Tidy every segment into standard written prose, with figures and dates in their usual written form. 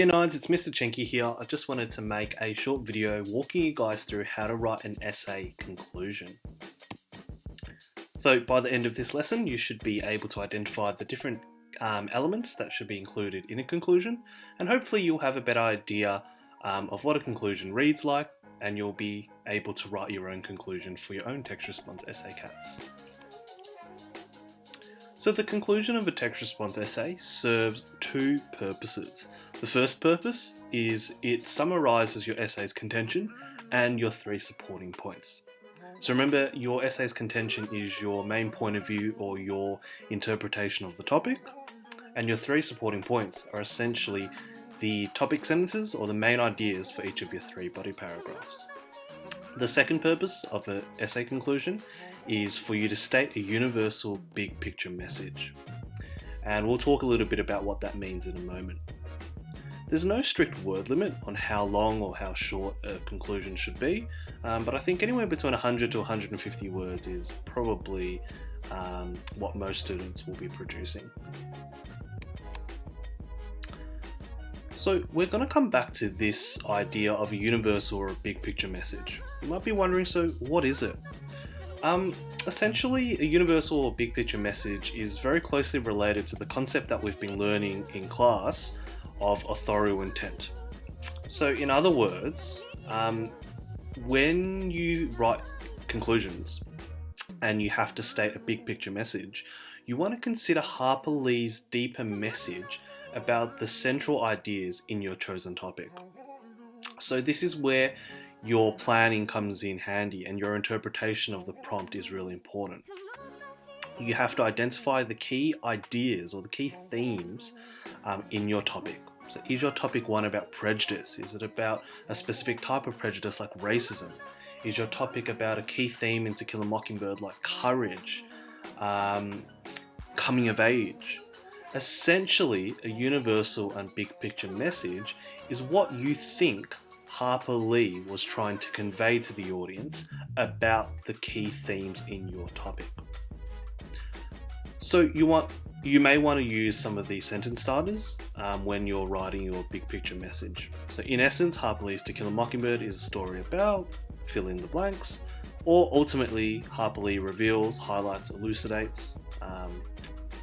Hey Nines, it's Mr. CHEN-KE here. I just wanted to make a short video walking you guys through how to write an essay conclusion. So by the end of this lesson, you should be able to identify the different elements that should be included in a conclusion, and hopefully you'll have a better idea of what a conclusion reads like, and you'll be able to write your own conclusion for your own text response essay cats. So the conclusion of a text response essay serves two purposes. The first purpose is it summarises your essay's contention and your three supporting points. So remember, your essay's contention is your main point of view or your interpretation of the topic, and your three supporting points are essentially the topic sentences or the main ideas for each of your three body paragraphs. The second purpose of the essay conclusion is for you to state a universal big picture message. And we'll talk a little bit about what that means in a moment. There's no strict word limit on how long or how short a conclusion should be, but I think anywhere between 100 to 150 words is probably what most students will be producing. So we're going to come back to this idea of a universal or a big picture message. You might be wondering, so what is it? Essentially, a universal or big picture message is very closely related to the concept that we've been learning in class of authorial intent. So in other words, when you write conclusions and you have to state a big picture message, you want to consider Harper Lee's deeper message about the central ideas in your chosen topic. So this is where your planning comes in handy and your interpretation of the prompt is really important. You have to identify the key ideas or the key themes in your topic. So is your topic one about prejudice? Is it about a specific type of prejudice like racism? Is your topic about a key theme in To Kill a Mockingbird like courage, coming of age? Essentially, a universal and big picture message is what you think Harper Lee was trying to convey to the audience about the key themes in your topic. So you may want to use some of these sentence starters when you're writing your big picture message. So in essence, Harper Lee's To Kill a Mockingbird is a story about, fill in the blanks, or ultimately Harper Lee reveals, highlights, elucidates,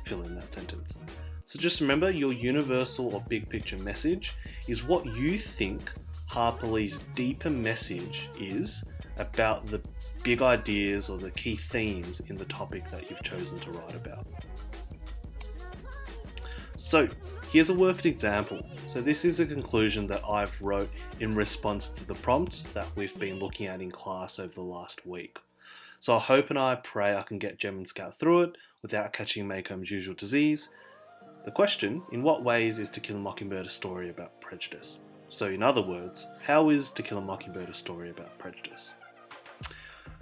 fill in that sentence. So just remember, your universal or big picture message is what you think Harper Lee's deeper message is about the big ideas or the key themes in the topic that you've chosen to write about. So here's a worked example. So this is a conclusion that I've wrote in response to the prompt that we've been looking at in class over the last week. So I hope and I pray I can get Gem and Scout through it without catching Macomb's usual disease. The question, in what ways is To Kill a Mockingbird a story about prejudice? So in other words, how is To Kill a Mockingbird a story about prejudice?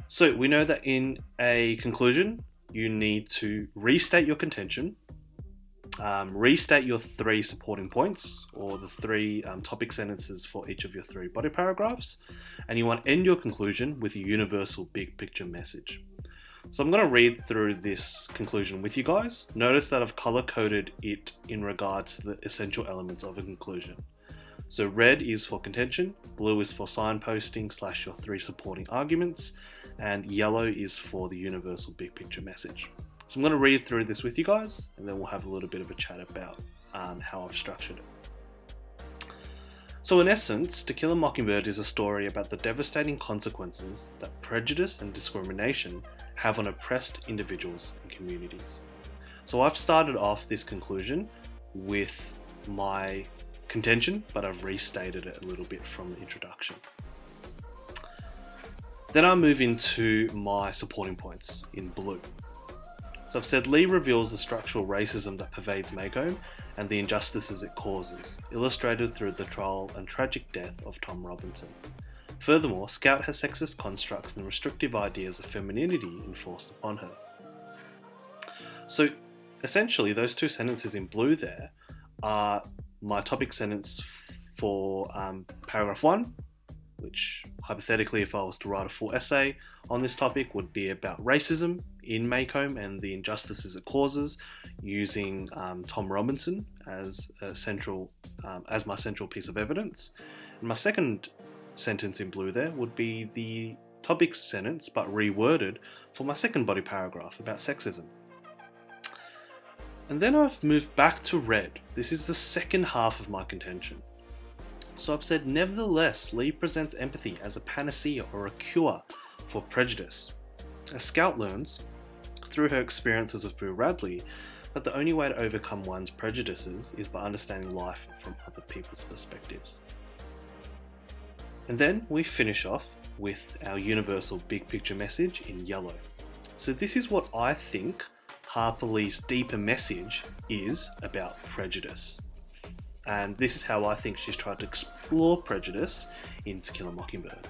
So we know that in a conclusion, you need to restate your contention, restate your three supporting points or the three topic sentences for each of your three body paragraphs, and you want to end your conclusion with a universal big picture message. So I'm going to read through this conclusion with you guys. Notice that I've color coded it in regards to the essential elements of a conclusion. So red is for contention, blue is for signposting / your three supporting arguments, and yellow is for the universal big picture message. So I'm going to read through this with you guys, and then we'll have a little bit of a chat about how I've structured it. So in essence, To Kill a Mockingbird is a story about the devastating consequences that prejudice and discrimination have on oppressed individuals and communities. So I've started off this conclusion with my contention, but I've restated it a little bit from the introduction. Then I move into my supporting points in blue. So I've said Lee reveals the structural racism that pervades Macomb and the injustices it causes, illustrated through the trial and tragic death of Tom Robinson. Furthermore, Scout has sexist constructs and restrictive ideas of femininity enforced upon her. So essentially, those two sentences in blue there are my topic sentence for paragraph 1, which hypothetically, if I was to write a full essay on this topic, would be about racism in Macomb and the injustices it causes, using Tom Robinson as as my central piece of evidence. And my second sentence in blue there would be the topic sentence, but reworded for my second body paragraph about sexism. And then I've moved back to red. This is the second half of my contention. So I've said, nevertheless, Lee presents empathy as a panacea or a cure for prejudice. As Scout learns, through her experiences of Boo Radley, that the only way to overcome one's prejudices is by understanding life from other people's perspectives. And then we finish off with our universal big picture message in yellow. So this is what I think Harper Lee's deeper message is about prejudice. And this is how I think she's tried to explore prejudice in To Kill a Mockingbird.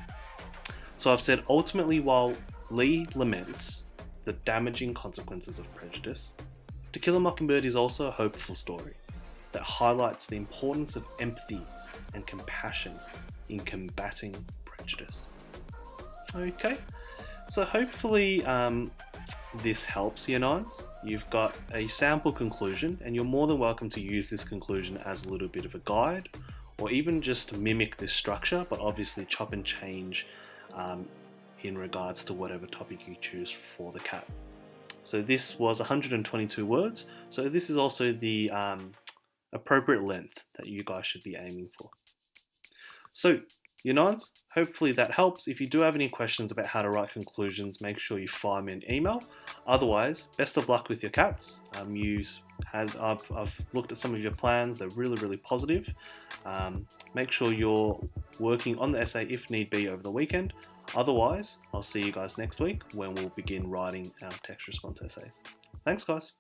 So I've said, ultimately, while Lee laments the damaging consequences of prejudice, To Kill a Mockingbird is also a hopeful story that highlights the importance of empathy and compassion in combating prejudice. Okay, so hopefully this helps, Year 9s. You've got a sample conclusion, and you're more than welcome to use this conclusion as a little bit of a guide, or even just mimic this structure, but obviously chop and change in regards to whatever topic you choose for the CAT. So this was 122 words, so this is also the appropriate length that you guys should be aiming for. So, Year 9s, hopefully that helps. If you do have any questions about how to write conclusions, make sure you fire me an email. Otherwise, best of luck with your CATs. I've looked at some of your plans. They're really, really positive. Make sure you're working on the essay if need be over the weekend. Otherwise, I'll see you guys next week when we'll begin writing our text response essays. Thanks, guys.